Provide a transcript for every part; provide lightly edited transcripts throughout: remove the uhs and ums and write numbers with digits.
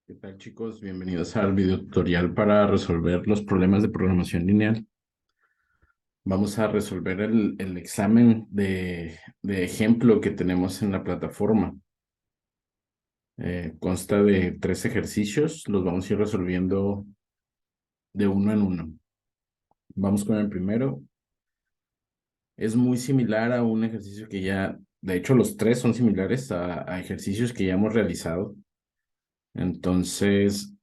¿Qué tal, chicos? Bienvenidos al video tutorial para resolver los problemas de programación lineal. Vamos a resolver el examen de ejemplo que tenemos en la plataforma. Consta de 3 ejercicios, los vamos a ir resolviendo de uno en uno. Vamos con el primero. Es muy similar a un ejercicio que de hecho los tres son similares a ejercicios que ya hemos realizado. Entonces,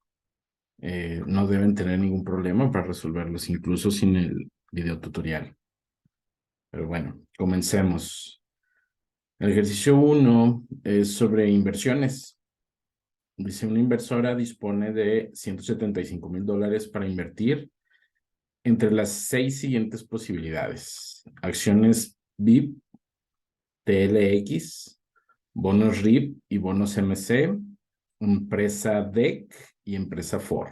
no deben tener ningún problema para resolverlos, incluso sin el video tutorial. Pero bueno, comencemos. El ejercicio 1 es sobre inversiones. Dice, una inversora dispone de $175,000 para invertir entre las 6 siguientes posibilidades: acciones BIP, TLX, bonos RIP y bonos MC, empresa DEC y empresa FOR,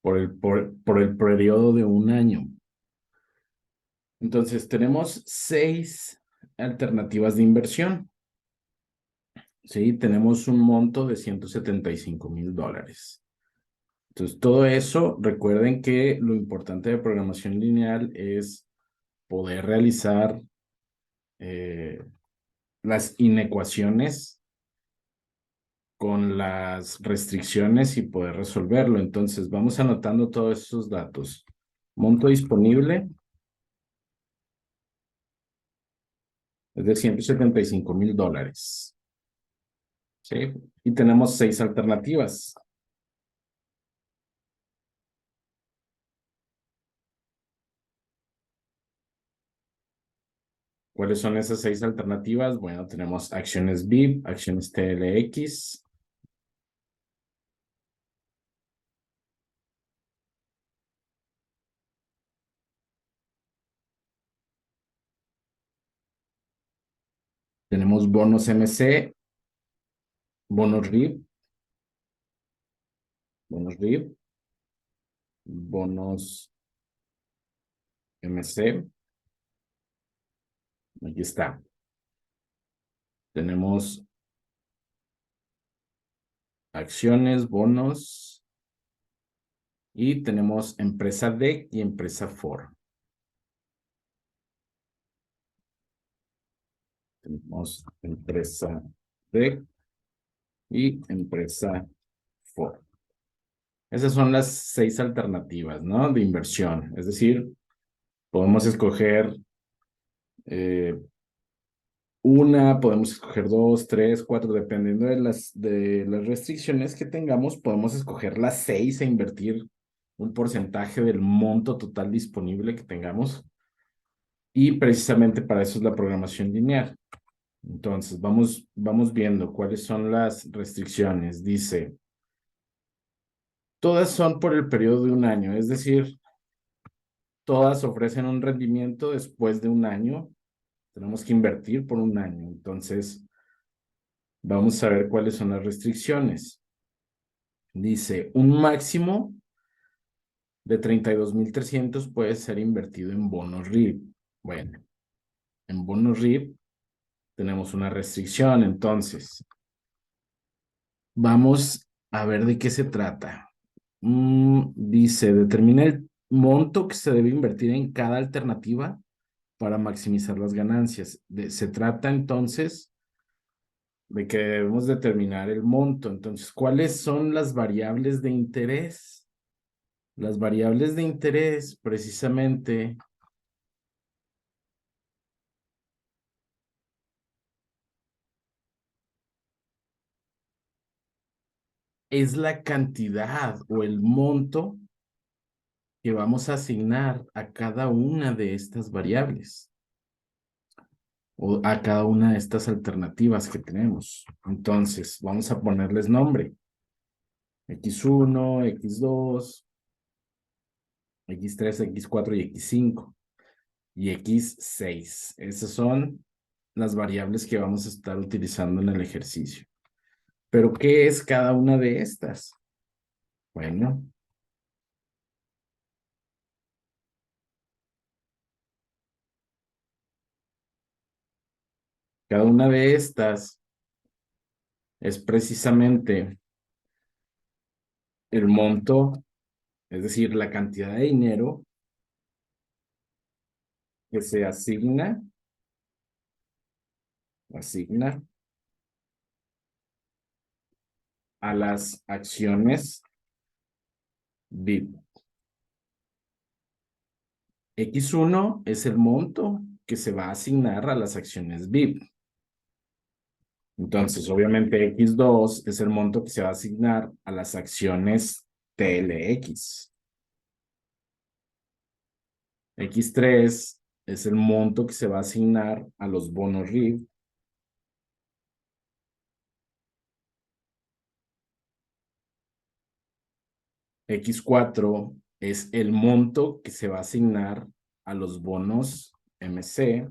por el periodo de un año. Entonces, tenemos 6 alternativas de inversión. Sí, tenemos un monto de $175,000. Entonces, todo eso, recuerden que lo importante de programación lineal es poder realizar las inecuaciones con las restricciones y poder resolverlo. Entonces, vamos anotando todos esos datos. Monto disponible es de $175,000. ¿Sí? Y tenemos 6 alternativas. ¿Cuáles son esas 6 alternativas? Bueno, tenemos acciones BIP, acciones TLX, tenemos bonos MC, bonos RIP, bonos RIP, bonos MC. Aquí está. Tenemos acciones, bonos y tenemos empresa DEC y empresa FOR. Tenemos empresa DEC y empresa FOR. Esas son las 6 alternativas, ¿no? De inversión. Es decir, podemos escoger podemos escoger dos, tres, cuatro, dependiendo de las restricciones que tengamos, podemos escoger las 6 e invertir un porcentaje del monto total disponible que tengamos. Y precisamente para eso es la programación lineal. Entonces, vamos viendo cuáles son las restricciones. Dice, todas son por el periodo de un año, es decir, todas ofrecen un rendimiento después de un año. Tenemos que invertir por un año. Entonces, vamos a ver cuáles son las restricciones. Dice, un máximo de 32,300 puede ser invertido en bonos RIP. Bueno, en bonos RIP tenemos una restricción. Entonces, vamos a ver de qué se trata. Dice, determina el monto que se debe invertir en cada alternativa para maximizar las ganancias. Se trata entonces de que debemos determinar el monto. Entonces, ¿cuáles son las variables de interés? Las variables de interés precisamente es la cantidad o el monto que vamos a asignar a cada una de estas variables o a cada una de estas alternativas que tenemos. Entonces, vamos a ponerles nombre. X1, X2, X3, X4 y X5 y X6. Esas son las variables que vamos a estar utilizando en el ejercicio. ¿Pero qué es cada una de estas? Bueno, cada una de estas es precisamente el monto, es decir, la cantidad de dinero que se asigna a las acciones VIP. X1 es el monto que se va a asignar a las acciones VIP. Entonces, obviamente, X2 es el monto que se va a asignar a las acciones TLX. X3 es el monto que se va a asignar a los bonos RIB. X4 es el monto que se va a asignar a los bonos MC.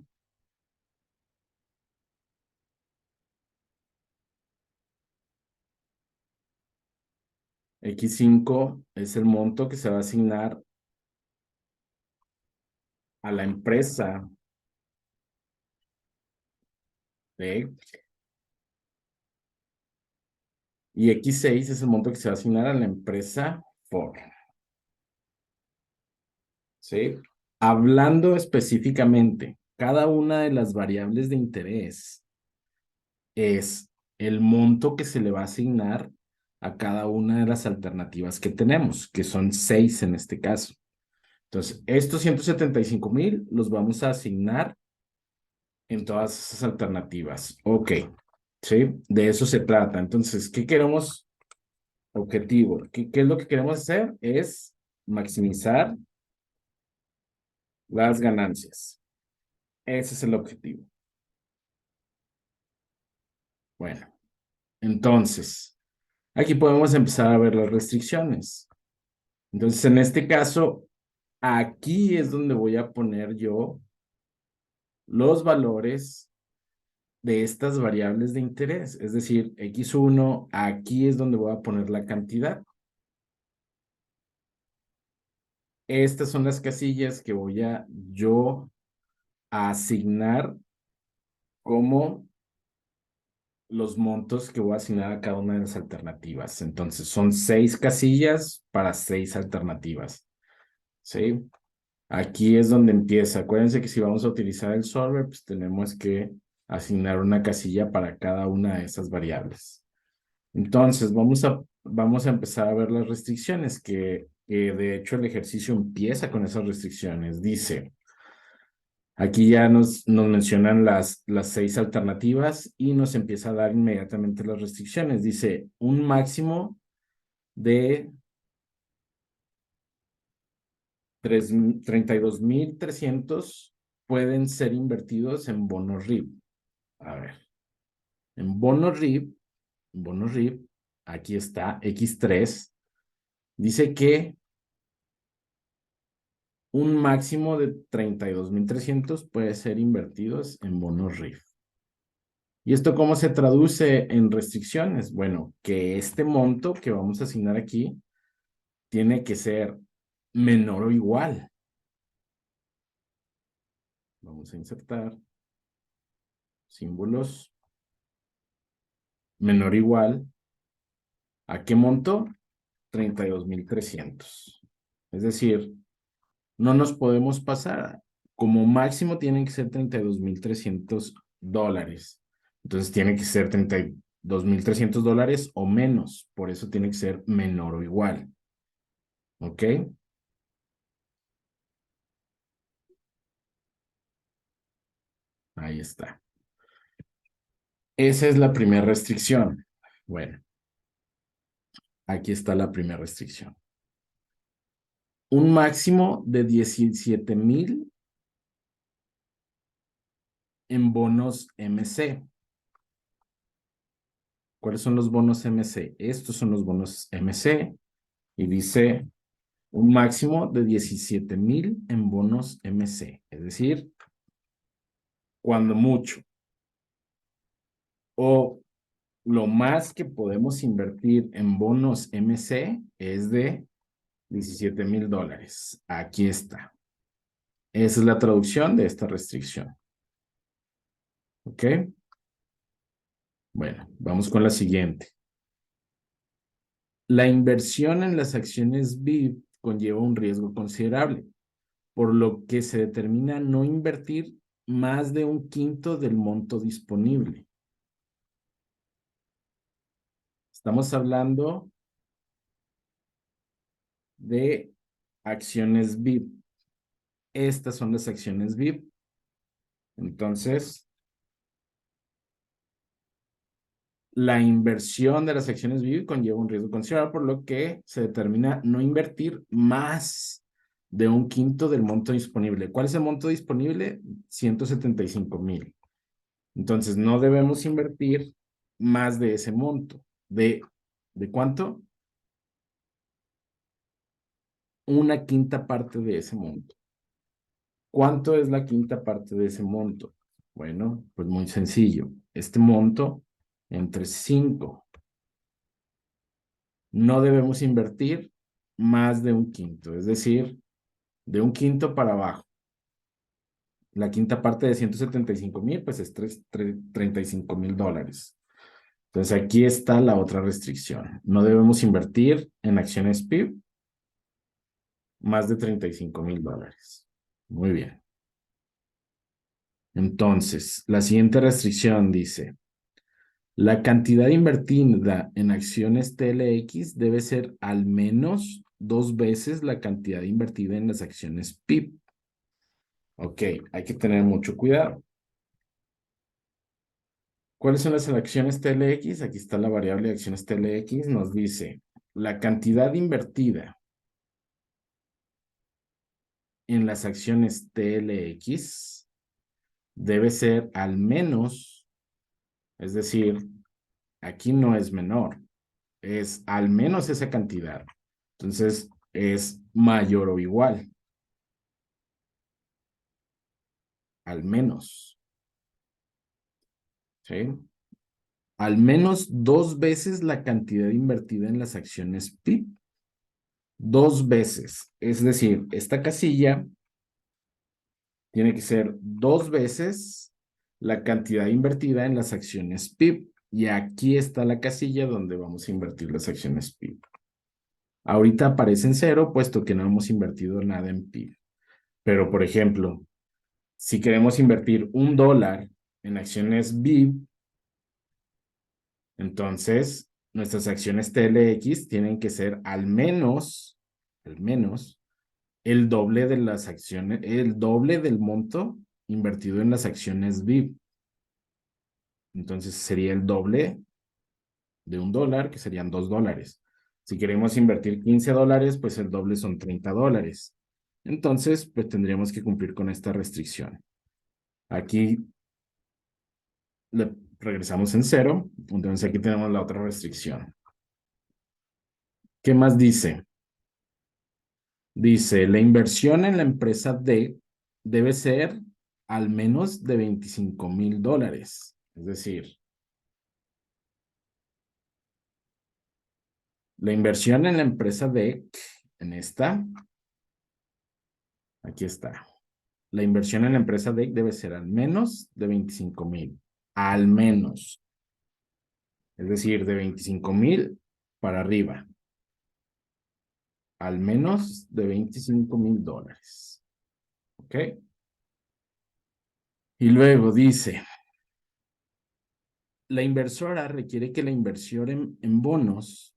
X5 es el monto que se va a asignar a la empresa de y X6 es el monto que se va a asignar a la empresa Ford. ¿Sí? Hablando específicamente, cada una de las variables de interés es el monto que se le va a asignar a cada una de las alternativas que tenemos, que son 6 en este caso. Entonces, estos 175,000 los vamos a asignar en todas esas alternativas. Ok, ¿sí? De eso se trata. Entonces, ¿qué queremos? Objetivo. ¿Qué es lo que queremos hacer? Es maximizar las ganancias. Ese es el objetivo. Bueno, entonces, aquí podemos empezar a ver las restricciones. Entonces, en este caso, aquí es donde voy a poner yo los valores de estas variables de interés. Es decir, X1, aquí es donde voy a poner la cantidad. Estas son las casillas que voy a yo a asignar como los montos que voy a asignar a cada una de las alternativas. Entonces, son 6 casillas para 6 alternativas. ¿Sí? Aquí es donde empieza. Acuérdense que si vamos a utilizar el solver, pues tenemos que asignar una casilla para cada una de esas variables. Entonces, vamos a empezar a ver las restricciones, que de hecho el ejercicio empieza con esas restricciones. Dice, aquí ya nos mencionan las 6 alternativas y nos empieza a dar inmediatamente las restricciones. Dice, un máximo de 32,300 pueden ser invertidos en bonos RIB. A ver, en bonos RIB, aquí está X3, dice que un máximo de 32,300 puede ser invertidos en bonos RIF. ¿Y esto cómo se traduce en restricciones? Bueno, que este monto que vamos a asignar aquí tiene que ser menor o igual. Vamos a insertar símbolos menor o igual. ¿A qué monto? 32,300. Es decir, no nos podemos pasar. Como máximo tienen que ser $32,300. Entonces tiene que ser $32,300 o menos. Por eso tiene que ser menor o igual. ¿Ok? Ahí está. Esa es la primera restricción. Bueno, aquí está la primera restricción. Un máximo de 17,000 en bonos MC. ¿Cuáles son los bonos MC? Estos son los bonos MC. Y dice un máximo de 17,000 en bonos MC. Es decir, cuando mucho. O lo más que podemos invertir en bonos MC es de $17,000. Aquí está. Esa es la traducción de esta restricción. ¿Ok? Bueno, vamos con la siguiente. La inversión en las acciones BIP conlleva un riesgo considerable, por lo que se determina no invertir más de un quinto del monto disponible. Estamos hablando de acciones BIP. Estas son las acciones BIP. Entonces, la inversión de las acciones BIP conlleva un riesgo considerable, por lo que se determina no invertir más de un quinto del monto disponible. ¿Cuál es el monto disponible? 175,000. Entonces, no debemos invertir más de ese monto. ¿De cuánto? Una quinta parte de ese monto. ¿Cuánto es la quinta parte de ese monto? Bueno, pues muy sencillo. Este monto entre 5. No debemos invertir más de un quinto, es decir, de un quinto para abajo. La quinta parte de 175,000, pues es $35,000. Entonces aquí está la otra restricción. No debemos invertir en acciones PIB más de $35,000. Muy bien. Entonces, la siguiente restricción dice, la cantidad invertida en acciones TLX debe ser al menos 2 veces la cantidad invertida en las acciones PIB. Ok, hay que tener mucho cuidado. ¿Cuáles son las acciones TLX? Aquí está la variable de acciones TLX. Nos dice, la cantidad invertida en las acciones TLX debe ser al menos, es decir, aquí no es menor, es al menos esa cantidad. Entonces, es mayor o igual, al menos, ¿sí? Al menos 2 veces la cantidad invertida en las acciones PIB. 2 veces. Es decir, esta casilla tiene que ser 2 veces la cantidad invertida en las acciones PIB. Y aquí está la casilla donde vamos a invertir las acciones PIB. Ahorita aparece en cero, puesto que no hemos invertido nada en PIB. Pero, por ejemplo, si queremos invertir $1 en acciones BIP, entonces nuestras acciones TLX tienen que ser al menos, el doble de las acciones, el doble del monto invertido en las acciones BIP. Entonces sería el doble de $1, que serían $2. Si queremos invertir $15, pues el doble son $30. Entonces, pues tendríamos que cumplir con esta restricción. Aquí le regresamos en cero, entonces aquí tenemos la otra restricción. ¿Qué más dice? Dice, la inversión en la empresa D debe ser al menos de $25,000. Es decir, la inversión en la empresa D, en esta, aquí está. La inversión en la empresa D debe ser al menos de 25,000. Al menos. Es decir, de 25,000 para arriba. Al menos de $25,000. ¿Ok? Y luego dice, la inversora requiere que la inversión en bonos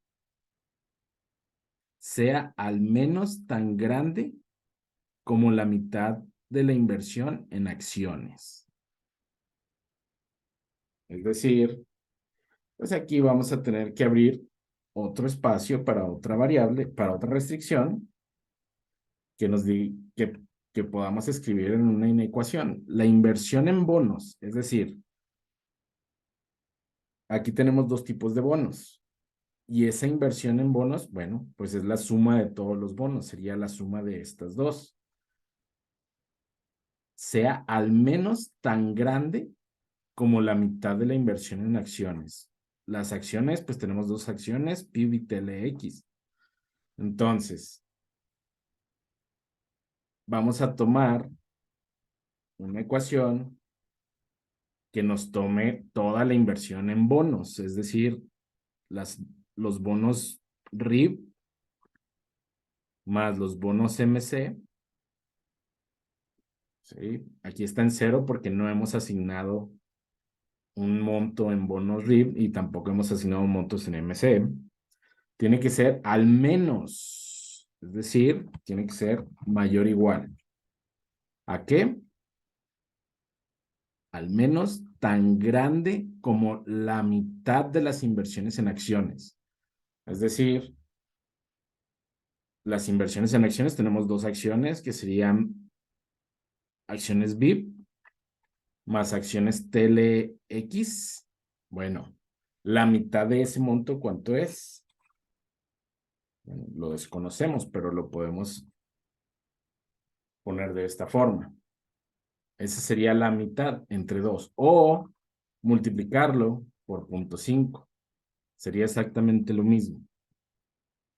sea al menos tan grande como la mitad de la inversión en acciones. Es decir, pues aquí vamos a tener que abrir otro espacio para otra variable, para otra restricción que nos diga que podamos escribir en una inecuación. La inversión en bonos, es decir, aquí tenemos dos tipos de bonos. Y esa inversión en bonos, bueno, pues es la suma de todos los bonos, sería la suma de estas dos. Sea al menos tan grande como la mitad de la inversión en acciones. Las acciones, pues tenemos dos acciones, PIB y TLX. Entonces, vamos a tomar una ecuación que nos tome toda la inversión en bonos, es decir, los bonos RIB más los bonos MC. ¿Sí? Aquí está en cero porque no hemos asignado un monto en bonos RIB y tampoco hemos asignado montos en MC. Tiene que ser al menos, es decir, tiene que ser mayor o igual. ¿A qué? Al menos tan grande como la mitad de las inversiones en acciones. Es decir, las inversiones en acciones, tenemos dos acciones que serían acciones VIP más acciones TLX. Bueno, la mitad de ese monto, ¿cuánto es? Bueno, lo desconocemos, pero lo podemos poner de esta forma. Esa sería la mitad entre 2. O multiplicarlo por 0.5. Sería exactamente lo mismo.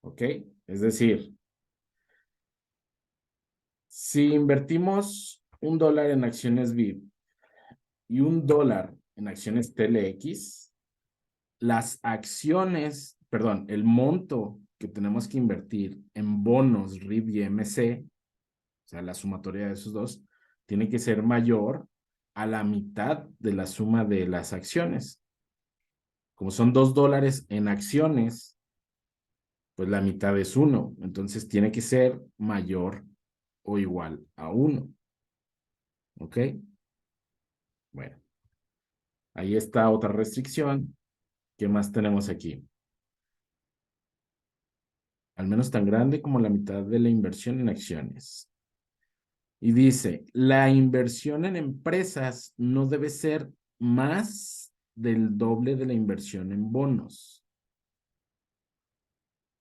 ¿Ok? Es decir, si invertimos $1 en acciones VIP y $1 en acciones TLX, las acciones, perdón, el monto que tenemos que invertir en bonos RIB y MC, o sea, la sumatoria de esos dos, tiene que ser mayor a la mitad de la suma de las acciones. Como son $2 en acciones, pues la mitad es 1. Entonces tiene que ser mayor o igual a 1. ¿Ok? Bueno, ahí está otra restricción. ¿Qué más tenemos aquí? Al menos tan grande como la mitad de la inversión en acciones. Y dice, la inversión en empresas no debe ser más del doble de la inversión en bonos.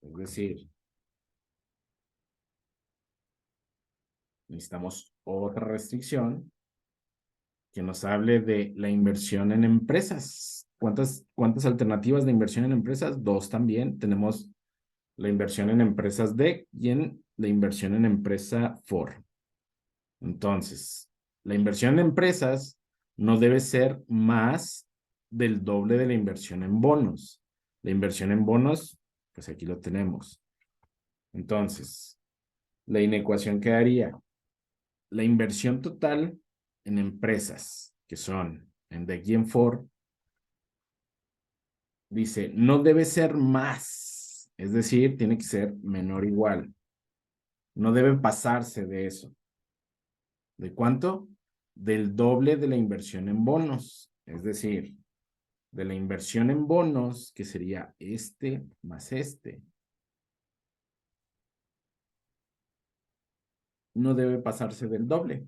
Es decir, necesitamos otra restricción que nos hable de la inversión en empresas. ¿Cuántas alternativas de inversión en empresas? Dos también. Tenemos la inversión en empresas DEC y en la inversión en empresa FOR. Entonces, la inversión en empresas no debe ser más del doble de la inversión en bonos. La inversión en bonos, pues aquí lo tenemos. Entonces, la inecuación quedaría la inversión total en empresas, que son en DEC y en FOR, dice, no debe ser más, es decir, tiene que ser menor o igual. No debe pasarse de eso. ¿De cuánto? Del doble de la inversión en bonos. Es decir, de la inversión en bonos, que sería este más este. No debe pasarse del doble.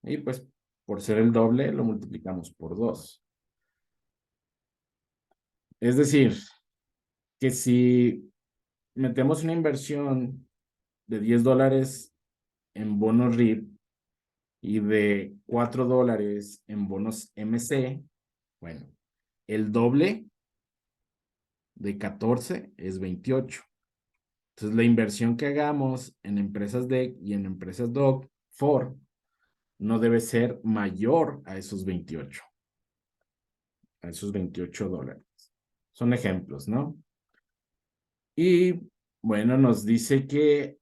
Y pues, por ser el doble, lo multiplicamos por 2. Es decir, que si metemos una inversión de $10 en bonos RIB y de $4 en bonos MC, bueno, el doble de 14 es 28. Entonces, la inversión que hagamos en empresas DEC y en empresas DOC, FOR, no debe ser mayor a esos $28. Son ejemplos, ¿no? Y bueno, nos dice que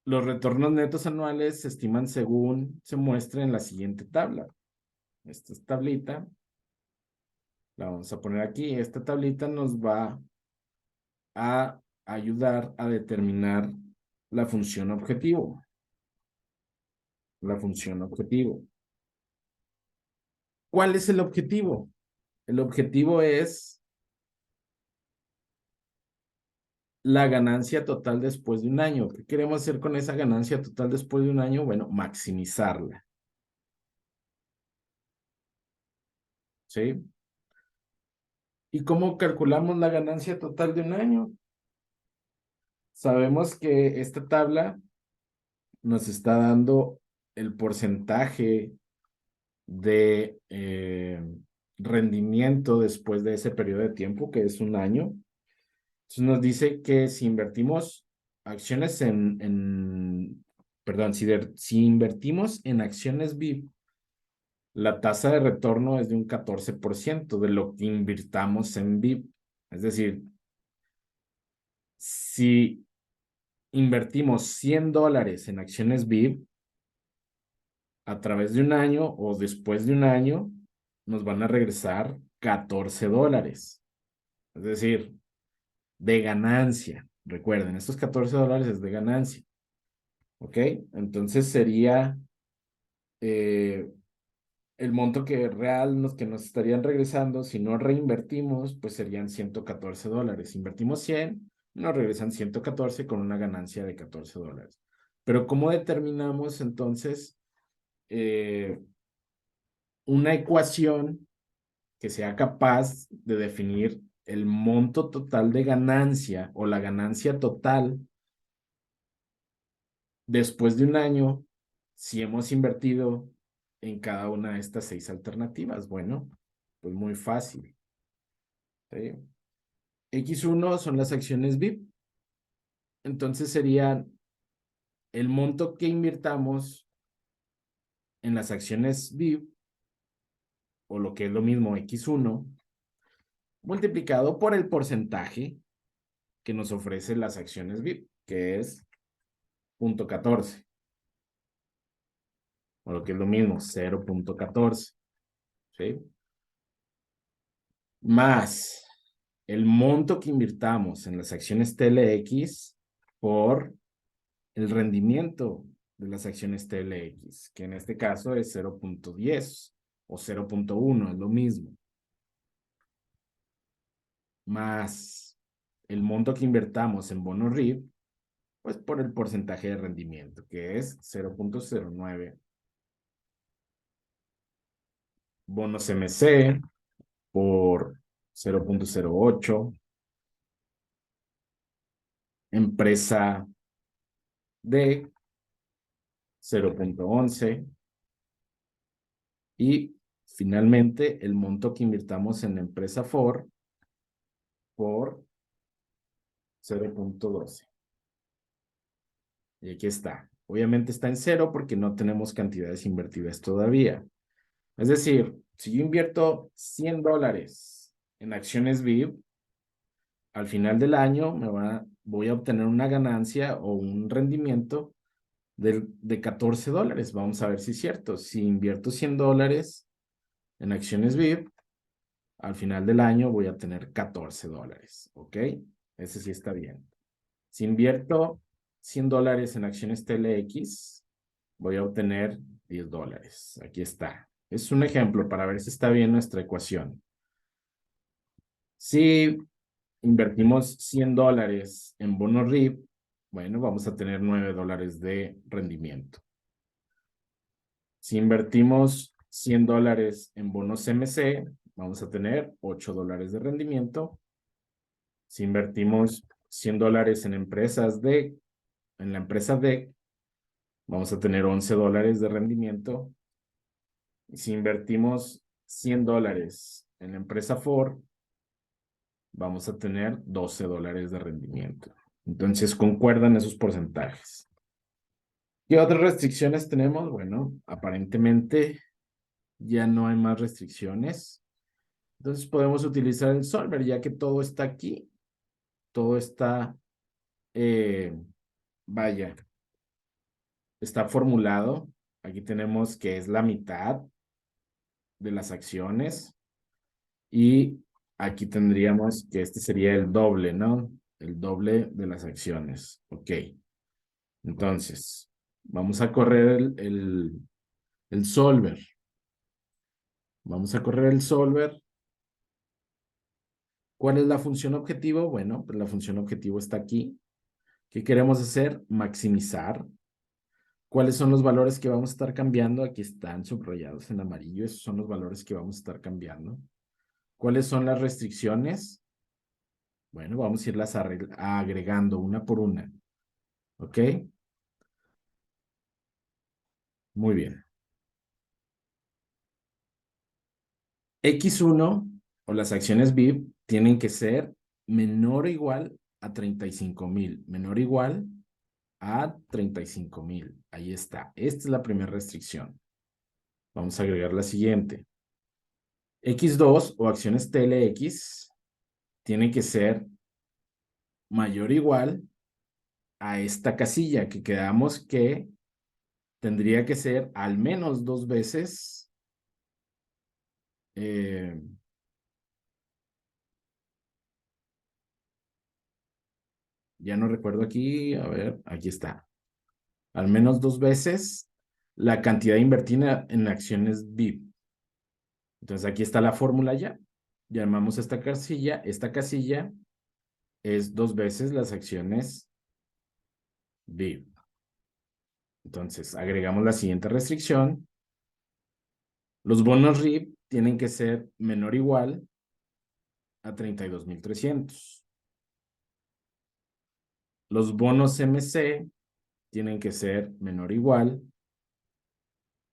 los retornos netos anuales se estiman según se muestra en la siguiente tabla. Esta es tablita. La vamos a poner aquí. Esta tablita nos va a ayudar a determinar la función objetivo. La función objetivo. ¿Cuál es el objetivo? El objetivo es la ganancia total después de un año. ¿Qué queremos hacer con esa ganancia total después de un año? Bueno, maximizarla. ¿Sí? ¿Y cómo calculamos la ganancia total de un año? Sabemos que esta tabla nos está dando el porcentaje de rendimiento después de ese periodo de tiempo, que es un año. Entonces nos dice que si invertimos acciones perdón, si invertimos en acciones VIP, la tasa de retorno es de un 14% de lo que invirtamos en VIP. Es decir, si invertimos $100 en acciones VIP a través de un año o después de un año, nos van a regresar $14. Es decir, de ganancia. Recuerden, estos $14 es de ganancia. ¿Ok? Entonces sería eh, el monto que nos estarían regresando, si no reinvertimos, pues serían $114. Invertimos 100, nos regresan 114 con una ganancia de $14. Pero ¿cómo determinamos entonces una ecuación que sea capaz de definir el monto total de ganancia o la ganancia total después de un año si hemos invertido en cada una de estas 6 alternativas? Bueno, pues muy fácil. ¿Sí? X1 son las acciones VIP. Entonces sería el monto que invirtamos en las acciones VIP, o lo que es lo mismo X1, multiplicado por el porcentaje que nos ofrecen las acciones VIP, que es 0.14, o lo que es lo mismo, 0.14, ¿sí? Más el monto que invirtamos en las acciones TLX por el rendimiento de las acciones TLX, que en este caso es 0.10 o 0.1, es lo mismo. Más el monto que invertamos en bono RIB, pues por el porcentaje de rendimiento, que es 0.09. Bonos MC por 0.08. Empresa D 0.11. Y finalmente el monto que invirtamos en la empresa Ford por 0.12. Y aquí está. Obviamente está en cero porque no tenemos cantidades invertidas todavía. Es decir, si yo invierto $100 en acciones VIP, al final del año voy a obtener una ganancia o un rendimiento de $14. Vamos a ver si es cierto. Si invierto $100 en acciones VIP, al final del año voy a tener $14. ¿Ok? Ese sí está bien. Si invierto $100 en acciones TLX, voy a obtener $10. Aquí está. Es un ejemplo para ver si está bien nuestra ecuación. Si invertimos $100 en bono RIB, bueno, vamos a tener $9 de rendimiento. Si invertimos $100 en bonos MC, vamos a tener $8 de rendimiento. Si invertimos $100 en la empresa DEC, vamos a tener $11 de rendimiento. Y si invertimos $100 en la empresa Ford, vamos a tener $12 de rendimiento. Entonces, concuerdan esos porcentajes. ¿Qué otras restricciones tenemos? Bueno, aparentemente ya no hay más restricciones. Entonces podemos utilizar el solver, ya que todo está aquí. Todo está, vaya, está formulado. Aquí tenemos que es la mitad de las acciones. Y aquí tendríamos que este sería el doble, ¿no? El doble de las acciones. Ok. Entonces, vamos a correr el solver. Vamos a correr el solver. ¿Cuál es la función objetivo? Bueno, pues la función objetivo está aquí. ¿Qué queremos hacer? Maximizar. ¿Cuáles son los valores que vamos a estar cambiando? Aquí están subrayados en amarillo. Esos son los valores que vamos a estar cambiando. ¿Cuáles son las restricciones? Bueno, vamos a irlas agregando una por una. ¿Ok? Muy bien. X1 o las acciones VIP tienen que ser menor o igual a 35,000. Menor o igual a 35,000. Ahí está. Esta es la primera restricción. Vamos a agregar la siguiente. X2 o acciones TLX tiene que ser mayor o igual a esta casilla que quedamos que tendría que ser al menos 2 veces eh, ya no recuerdo aquí, a ver, aquí está. Al menos 2 veces la cantidad invertida en acciones VIP. Entonces aquí está la fórmula ya. Llamamos a esta casilla es 2 veces las acciones VIP. Entonces agregamos la siguiente restricción. Los bonos RIP tienen que ser menor o igual a 32,300. Los bonos MC tienen que ser menor o igual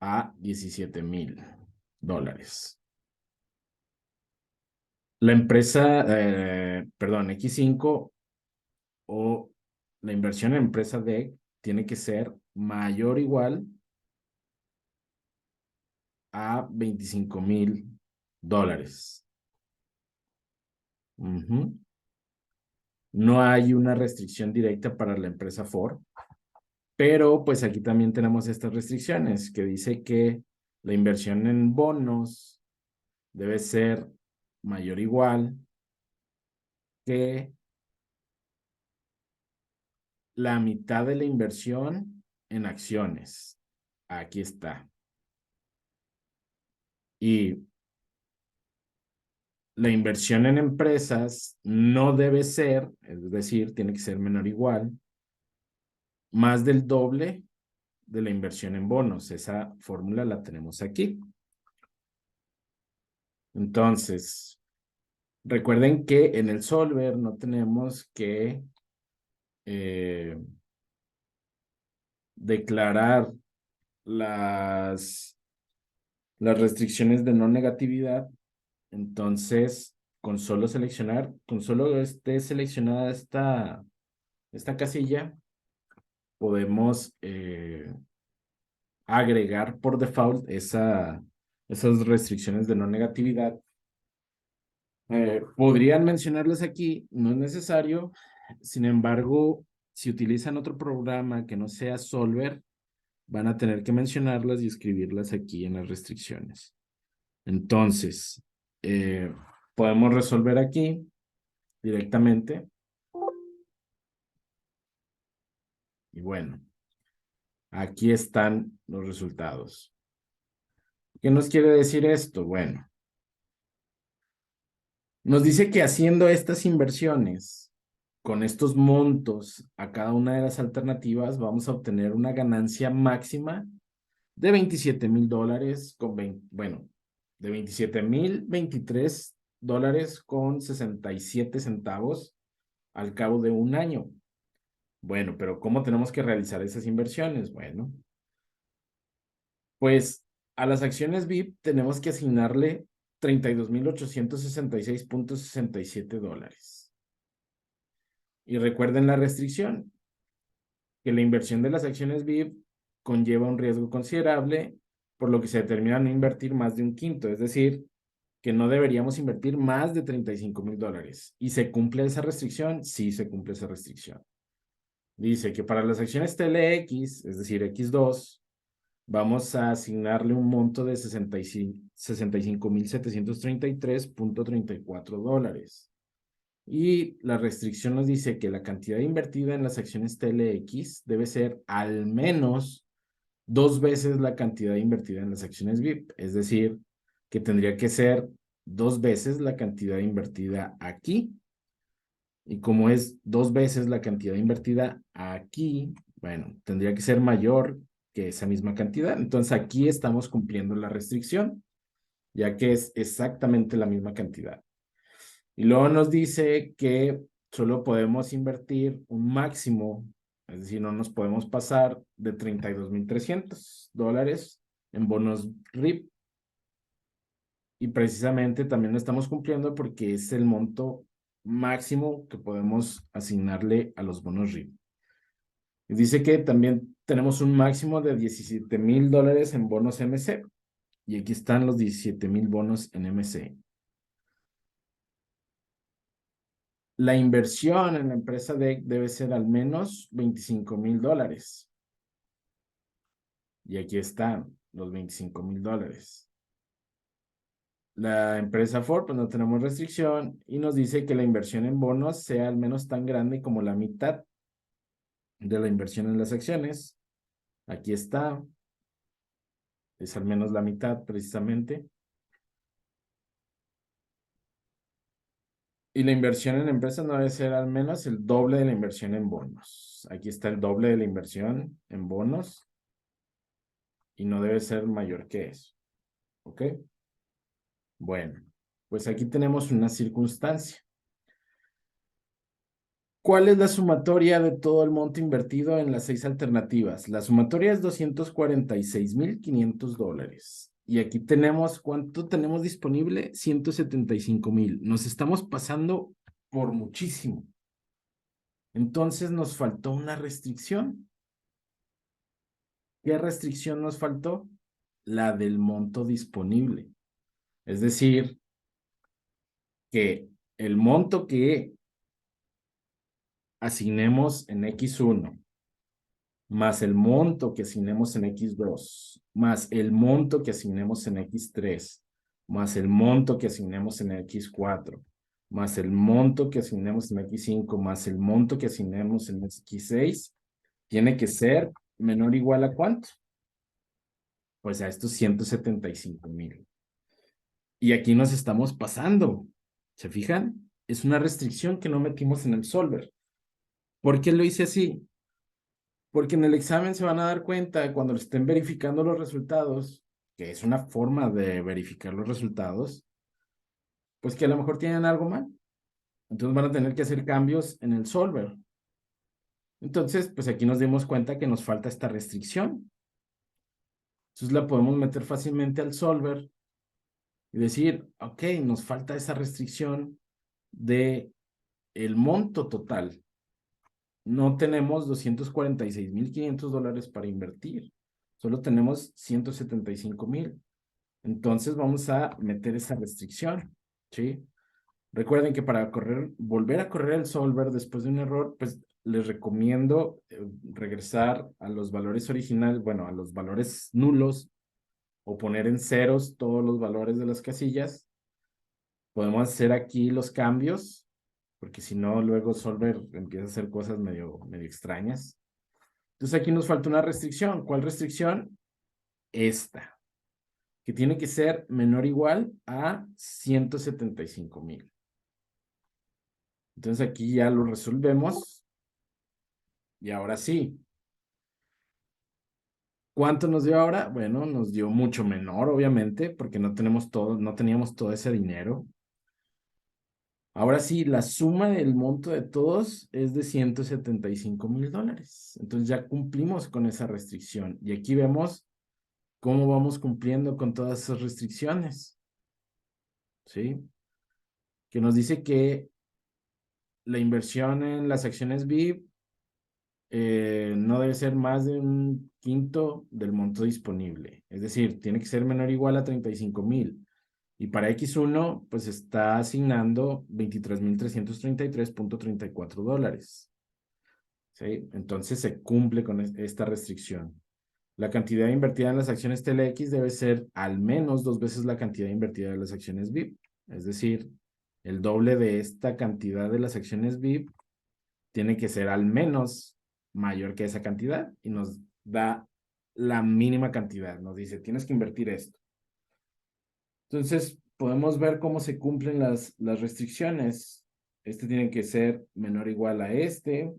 a $17,000. La empresa, perdón, X5 o la inversión en empresa D tiene que ser mayor o igual a $25,000. No hay una restricción directa para la empresa Ford, pero pues aquí también tenemos estas restricciones que dice que la inversión en bonos debe ser mayor o igual que la mitad de la inversión en acciones. Aquí está. Y la inversión en empresas no debe ser, es decir, tiene que ser menor o igual, más del doble de la inversión en bonos. Esa fórmula la tenemos aquí. Entonces, recuerden que en el Solver no tenemos que declarar las restricciones de no negatividad. Entonces, con solo esté seleccionada esta casilla, podemos agregar por default esas restricciones de no negatividad. Podrían mencionarlas aquí, no es necesario. Sin embargo, si utilizan otro programa que no sea Solver, van a tener que mencionarlas y escribirlas aquí en las restricciones. Entonces, podemos resolver aquí directamente. Y bueno, aquí están los resultados. ¿Qué nos quiere decir esto? Bueno, nos dice que haciendo estas inversiones con estos montos a cada una de las alternativas, vamos a obtener una ganancia máxima de $27,000 bueno, de $27,023 con 67 centavos al cabo de un año. Bueno, pero ¿cómo tenemos que realizar esas inversiones? Bueno, pues a las acciones VIP tenemos que asignarle $32,866,67. Y recuerden la restricción, que la inversión de las acciones VIP conlleva un riesgo considerable, por lo que se determina no invertir más de un quinto, es decir, que no deberíamos invertir más de $35,000. ¿Y se cumple esa restricción? Sí, se cumple esa restricción. Dice que para las acciones TLX, es decir, X2, vamos a asignarle un monto de $65,733,34. Y la restricción nos dice que la cantidad invertida en las acciones TLX debe ser al menos 2 veces la cantidad invertida en las acciones VIP. Es decir, que tendría que ser 2 veces la cantidad invertida aquí. Y como es 2 veces la cantidad invertida aquí, bueno, tendría que ser mayor que esa misma cantidad. Entonces aquí estamos cumpliendo la restricción, ya que es exactamente la misma cantidad. Y luego nos dice que solo podemos invertir un máximo, es decir, no nos podemos pasar de $32,300 en bonos RIP. Y precisamente también lo estamos cumpliendo porque es el monto máximo que podemos asignarle a los bonos RIP. Y dice que también tenemos un máximo de $17,000 en bonos MC. Y aquí están los 17,000 bonos en MC. La inversión en la empresa DEC debe ser al menos $25,000. Y aquí están los $25,000. La empresa Ford, pues no tenemos restricción y nos dice que la inversión en bonos sea al menos tan grande como la mitad de la inversión en las acciones. Aquí está, es al menos la mitad precisamente. Y la inversión en empresas no debe ser al menos el doble de la inversión en bonos. Aquí está el doble de la inversión en bonos y no debe ser mayor que eso. ¿Ok? Bueno, pues aquí tenemos una circunstancia. ¿Cuál es la sumatoria de todo el monto invertido en las 6 alternativas? La sumatoria es $246,500. Y aquí tenemos, ¿cuánto tenemos disponible? 175,000. Nos estamos pasando por muchísimo. Entonces nos faltó una restricción. ¿Qué restricción nos faltó? La del monto disponible. Es decir, que el monto que asignemos en X1 más el monto que asignemos en X2, más el monto que asignemos en X3, más el monto que asignemos en X4, más el monto que asignemos en X5, más el monto que asignemos en X6, tiene que ser menor o igual a ¿cuánto? Pues a estos 175,000. Y aquí nos estamos pasando. ¿Se fijan? Es una restricción que no metimos en el solver. ¿Por qué lo hice así? Porque en el examen se van a dar cuenta cuando estén verificando los resultados, que es una forma de verificar los resultados, pues que a lo mejor tienen algo mal. Entonces van a tener que hacer cambios en el solver. Entonces, pues aquí nos dimos cuenta que nos falta esta restricción. Entonces la podemos meter fácilmente al solver y decir, ok, nos falta esa restricción de el monto total. No tenemos $246,500 para invertir. Solo tenemos 175,000. Entonces vamos a meter esa restricción, ¿sí? Recuerden que para volver a correr el solver después de un error, pues les recomiendo regresar a los valores originales, bueno, a los valores nulos o poner en ceros todos los valores de las casillas. Podemos hacer aquí los cambios, porque si no, luego solver empieza a hacer cosas medio extrañas. Entonces aquí nos falta una restricción. ¿Cuál restricción? Esta, que tiene que ser menor o igual a 175,000. Entonces aquí ya lo resolvemos. Y ahora sí. ¿Cuánto nos dio ahora? Bueno, nos dio mucho menor, obviamente, porque no teníamos todo ese dinero. Ahora sí, la suma del monto de todos es de $175,000. Entonces ya cumplimos con esa restricción. Y aquí vemos cómo vamos cumpliendo con todas esas restricciones. ¿Sí? Que nos dice que la inversión en las acciones VIP no debe ser más de un quinto del monto disponible. Es decir, tiene que ser menor o igual a 35,000. Y para X1, pues está asignando $23,333,34. ¿Sí? Entonces se cumple con esta restricción. La cantidad invertida en las acciones TLX debe ser al menos 2 veces la cantidad invertida en las acciones VIP. Es decir, el doble de esta cantidad de las acciones VIP tiene que ser al menos mayor que esa cantidad y nos da la mínima cantidad. Nos dice, tienes que invertir esto. Entonces, podemos ver cómo se cumplen las restricciones. Este tiene que ser menor o igual a este,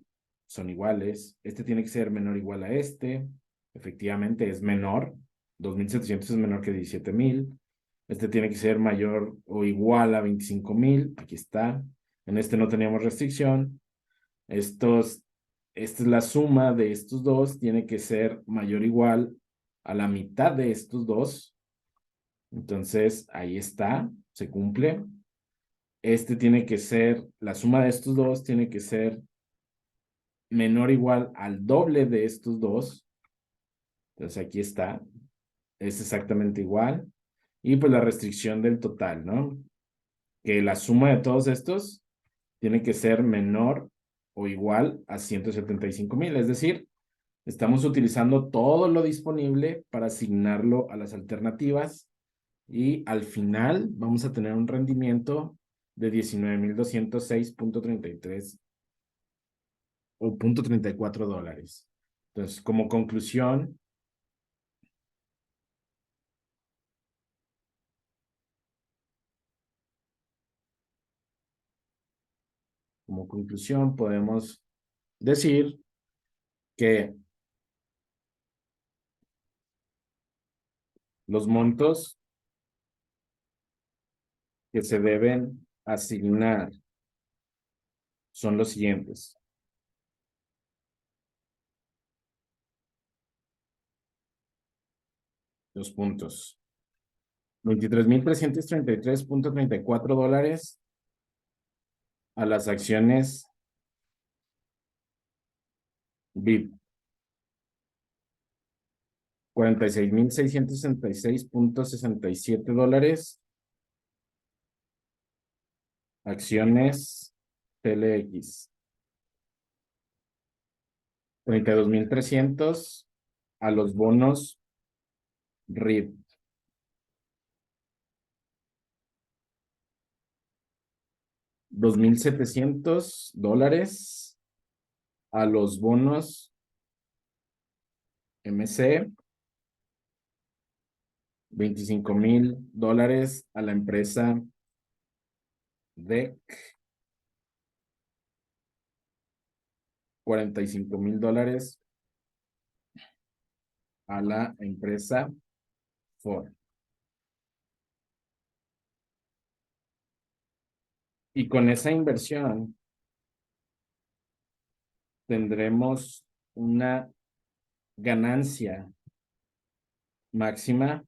son iguales. Este tiene que ser menor o igual a este, efectivamente es menor. 2,700 es menor que 17,000. Este tiene que ser mayor o igual a 25,000, aquí está. En este no teníamos restricción. Esta es la suma de estos dos, tiene que ser mayor o igual a la mitad de estos dos. Entonces, ahí está, se cumple. Este tiene que ser, la suma de estos dos tiene que ser menor o igual al doble de estos dos. Entonces, aquí está, es exactamente igual. Y pues la restricción del total, ¿no? Que la suma de todos estos tiene que ser menor o igual a 175,000. Es decir, estamos utilizando todo lo disponible para asignarlo a las alternativas y al final vamos a tener un rendimiento de 19,206,33 o $0.34. Entonces, como conclusión podemos decir que los montos que se deben asignar son los siguientes. Los puntos. $23,333,34 a las acciones VIP. $46,666,67 acciones TLX. 32,300 a los bonos RIB. $2,700 a los bonos MC. $25,000 a la empresa DEC. $45,000 a la empresa Ford. Y con esa inversión tendremos una ganancia máxima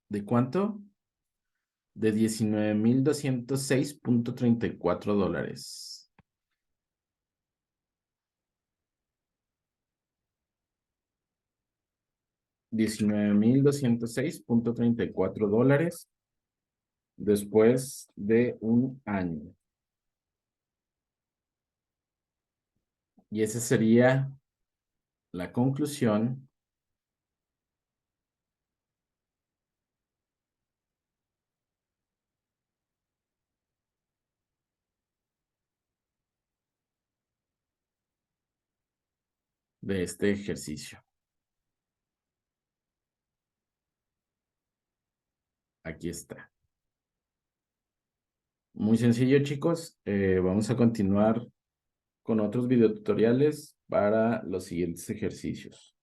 ¿de cuánto? De $19,206,34. $19,206,34 después de un año. Y esa sería la conclusión de este ejercicio. Aquí está. Muy sencillo, chicos. Vamos a continuar con otros videotutoriales para los siguientes ejercicios.